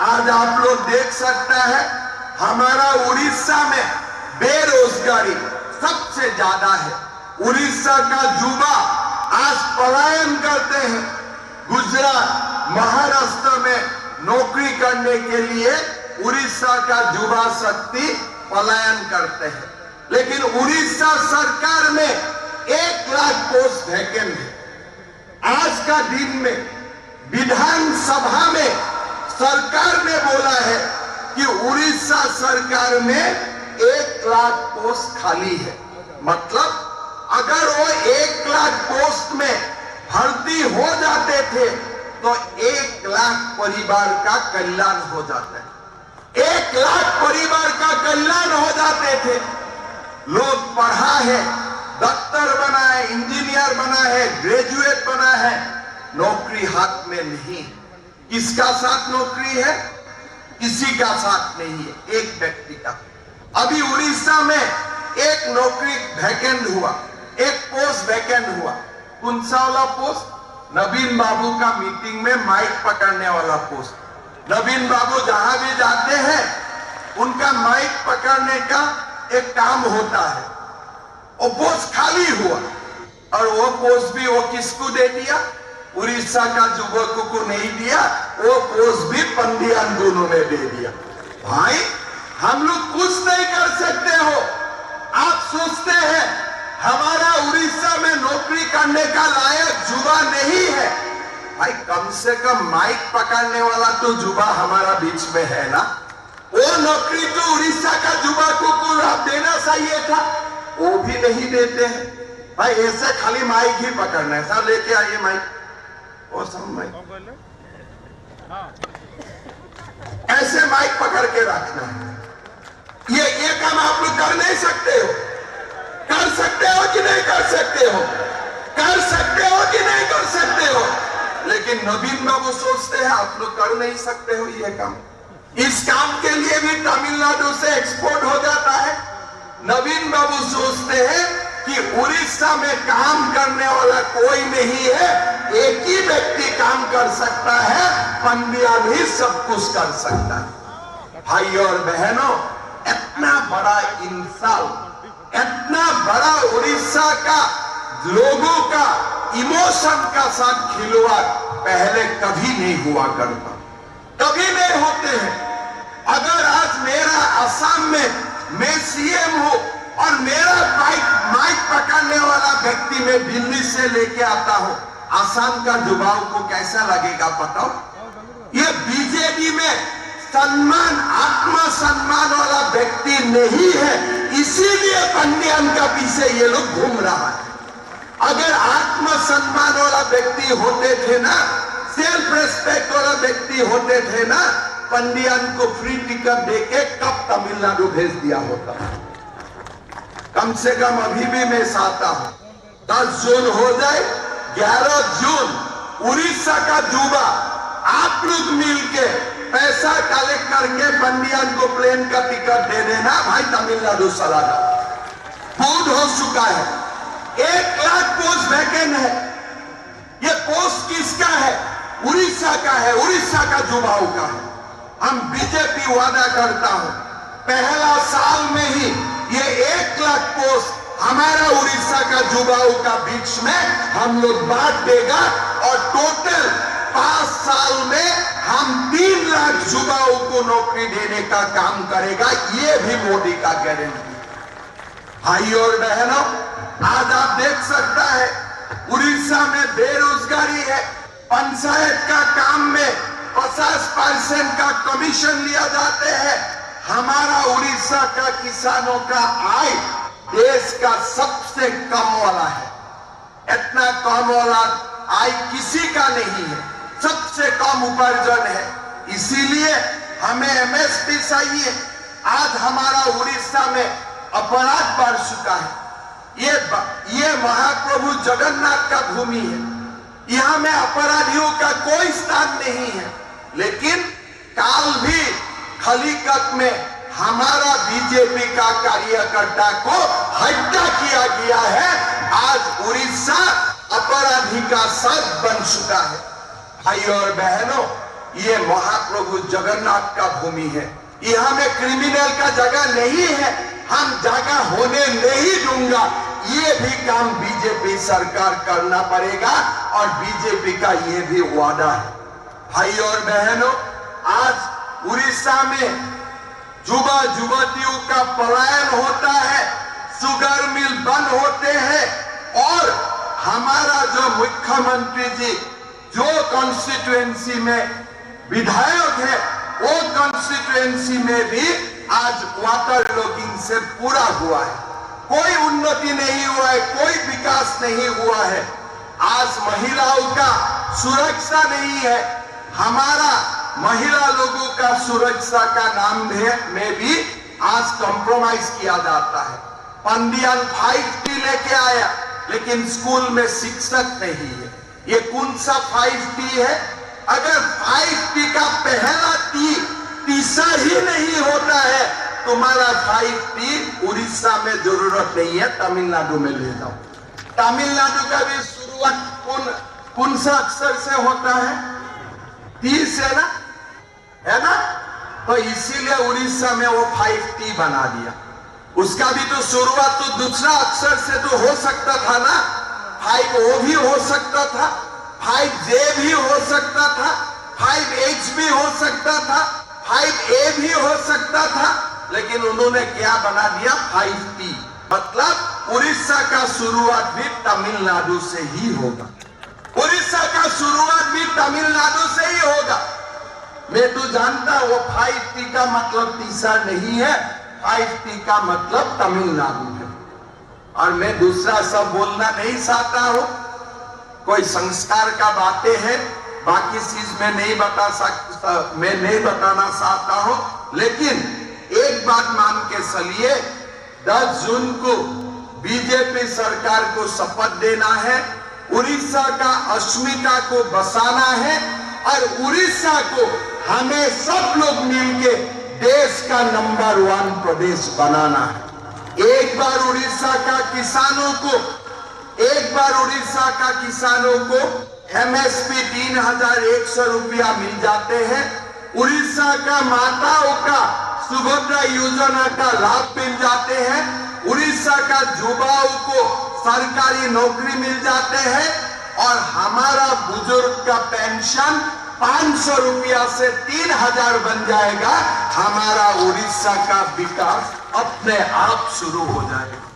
आज आप लोग देख सकता है हमारा उड़ीसा में बेरोजगारी सबसे ज्यादा है। उड़ीसा का युवा आज पलायन करते हैं। गुजरात, महाराष्ट्र में नौकरी करने के लिए उड़ीसा का युवा शक्ति पलायन करते हैं, लेकिन उड़ीसा सरकार में 1 लाख पोस्ट वैकेंट है। आज का दिन में विधानसभा में सरकार ने बोला है कि उड़ीसा सरकार में 1 लाख पोस्ट खाली है। मतलब अगर वो 1 लाख पोस्ट में भर्ती हो जाते थे तो 1 लाख परिवार का कल्याण हो जाता है। 1 लाख परिवार का कल्याण हो जाते थे। लोग पढ़ा है, डॉक्टर बना है, इंजीनियर बना है, ग्रेजुएट बना है, नौकरी हाथ में नहीं। किसका साथ नौकरी है? किसी का साथ नहीं है, एक व्यक्ति का। अभी उड़ीसा में एक नौकरी वैकेंट हुआ, एक पोस्ट वैकेंट हुआ। कौन सा वाला पोस्ट? नवीन बाबू का मीटिंग में माइक पकड़ने वाला पोस्ट। नवीन बाबू जहां भी जाते हैं उनका माइक पकड़ने का एक काम होता है। वो पोस्ट खाली हुआ और वो पोस्ट भी वो किसको दे दिया? उड़ीसा का युवकों को नहीं दिया, वो पोस्ट भी पंडियान दोनों ने दे दिया। भाई हम लोग कुछ नहीं कर सकते हो। आप सोचते हैं हमारा उड़ीसा में नौकरी करने का लायक युवा नहीं है। भाई कम से कम माइक पकड़ने वाला तो युवा हमारा बीच में है ना। वो नौकरी तो उड़ीसा का युवा को देना चाहिए था, वो भी नहीं देते हैं। भाई ऐसे खाली माइक ही पकड़ना है। सर लेके आइए माइक, वो सब माइक ऐसे माइक पकड़ के रखना है। ये काम आप लोग कर नहीं सकते हो। कर सकते हो कि नहीं कर सकते हो? कर सकते हो कि नहीं कर सकते हो? लेकिन नवीन बाबू सोचते हैं आप लोग कर नहीं सकते हो ये काम। इस काम के लिए भी तमिलनाडु से एक्सपोर्ट हो जाता है। नवीन बाबू सोचते हैं कि उड़ीसा में काम करने वाला कोई नहीं है, एक ही व्यक्ति काम कर सकता है, पंडिया भी सब कुछ कर सकता है। भाई और बहनों, इतना बड़ा इंसान, इतना बड़ा उड़ीसा का लोगों का इमोशन का साथ खिलवाड़ पहले कभी नहीं हुआ करता, कभी नहीं होते हैं। अगर आज मेरा असम में मैं सीएम हूं और मेरा माइक पकड़ने वाला व्यक्ति मैं दिल्ली से लेके आता हूं, असम का युवाओं को कैसा लगेगा बताओ? ये बीजेपी में सम्मान, आत्मसम्मान वाला व्यक्ति नहीं है, इसीलिए पंडियन का पीछे ये लोग घूम रहा है। अगर आत्मसम्मान वाला व्यक्ति होते थे ना, सेल्फ रेस्पेक्ट वाला व्यक्ति होते थे ना, पंडियन को फ्री टिकट देके कब तमिलनाडु भेज दिया होता। कम से कम अभी भी मैं चाहता हूं 10 जून हो जाए, 11 जून उड़ीसा का युवा आप लोग मिलके पैसा कलेक्ट करके पंडियन को प्लेन का टिकट दे देना। भाई तमिलनाडु चला जाओ। फूड हो चुका है, 1 लाख पोस्ट वैकेंट है। ये पोस्ट किसका है? उड़ीसा का है, उड़ीसा का युवाओं का है। हम बीजेपी वादा करता हूं पहला साल में ही ये 1 लाख पोस्ट हमारा उड़ीसा का युवाओं का बीच में हम लोग बांट देगा और टोटल 5 साल में हम 3 लाख युवाओं को नौकरी देने का काम करेगा। ये भी मोदी का गारंटी। भाई और बहनों, आज आप देख सकता है उड़ीसा में बेरोजगारी है। पंचायत का काम में 50% का कमीशन लिया जाते हैं। हमारा उड़ीसा का किसानों का आय देश का सबसे कम वाला है। इतना कम वाला आय किसी का नहीं है, सबसे कम उपार्जन है। इसीलिए हमें एमएसपी चाहिए। आज हमारा उड़ीसा में अपराध बढ़ चुका है। ये महाप्रभु जगन्नाथ का भूमि है, यहां में अपराधियों का कोई स्थान नहीं है। लेकिन काल भी खलीकत में हमारा बीजेपी का कार्यकर्ता को हत्या किया गया है। आज उड़ीसा अपराधी का साथ बन चुका है। भाई और बहनों, ये महाप्रभु जगन्नाथ का भूमि है, यहाँ में क्रिमिनल का जगह नहीं है, हम जगह होने नहीं दूंगा। ये भी काम बीजेपी सरकार करना पड़ेगा और बीजेपी का ये भी वादा है। भाई और बहनों, आज उड़ीसा में युवा युवतियों का पलायन होता है, शुगर मिल बंद होते हैं और हमारा जो मुख्यमंत्री जी जो कॉन्स्टिट्यूएंसी में विधायक है, वो कॉन्स्टिट्यूएंसी में भी आज वाटर लॉगिंग से पूरा हुआ है, कोई उन्नति नहीं हुआ है, कोई विकास नहीं हुआ है। आज महिलाओं का सुरक्षा नहीं है, हमारा महिला लोगों का सुरक्षा का नाम में भी आज कॉम्प्रोमाइज किया जाता है। पंडियन 5T लेके आया, लेकिन स्कूल में शिक्षक नहीं है। ये कौन सा 5T है? अगर 5T का पहला तीसरा ही नहीं होता है, तुम्हारा 5T उड़ीसा में जरूरत नहीं है, तमिलनाडु में ले जाओ। तमिलनाडु का भी शुरुआत कौन सा अक्षर से होता है? T से ना, है ना? तो इसीलिए उड़ीसा में वो 5T बना दिया। उसका भी तो शुरुआत तो दूसरा अक्षर से तो हो सकता था ना, 5O भी हो सकता था, 5J भी हो सकता था, 5H भी हो सकता था, 5A भी हो सकता था, लेकिन उन्होंने क्या बना दिया? 5T। मतलब उड़ीसा का शुरुआत भी तमिलनाडु से ही होगा, उड़ीसा का शुरुआत भी तमिलनाडु से ही होगा। मैं तो जानता वो 5T का मतलब तीसरा नहीं है, 5T का मतलब तमिलनाडु है। और मैं दूसरा सब बोलना नहीं चाहता हूं, कोई संस्कार का बातें हैं, बाकी चीज मैं नहीं बताना चाहता हूं, लेकिन एक बात मान के चलिए, 10 जून को बीजेपी सरकार को शपथ देना है, उड़ीसा का अस्मिता को बसाना है और उड़ीसा को हमें सब लोग मिलके देश का नंबर 1 प्रदेश बनाना है। एक बार उड़ीसा का किसानों को MSP 3100 रुपया मिल जाते हैं, उड़ीसा का माताओं का सुभद्रा योजना का लाभ मिल जाते हैं, उड़ीसा का युवाओं को सरकारी नौकरी मिल जाते हैं और हमारा बुजुर्ग का पेंशन 500 रुपया से 3000 बन जाएगा। हमारा उड़ीसा का विकास अपने आप शुरू हो जाएगा।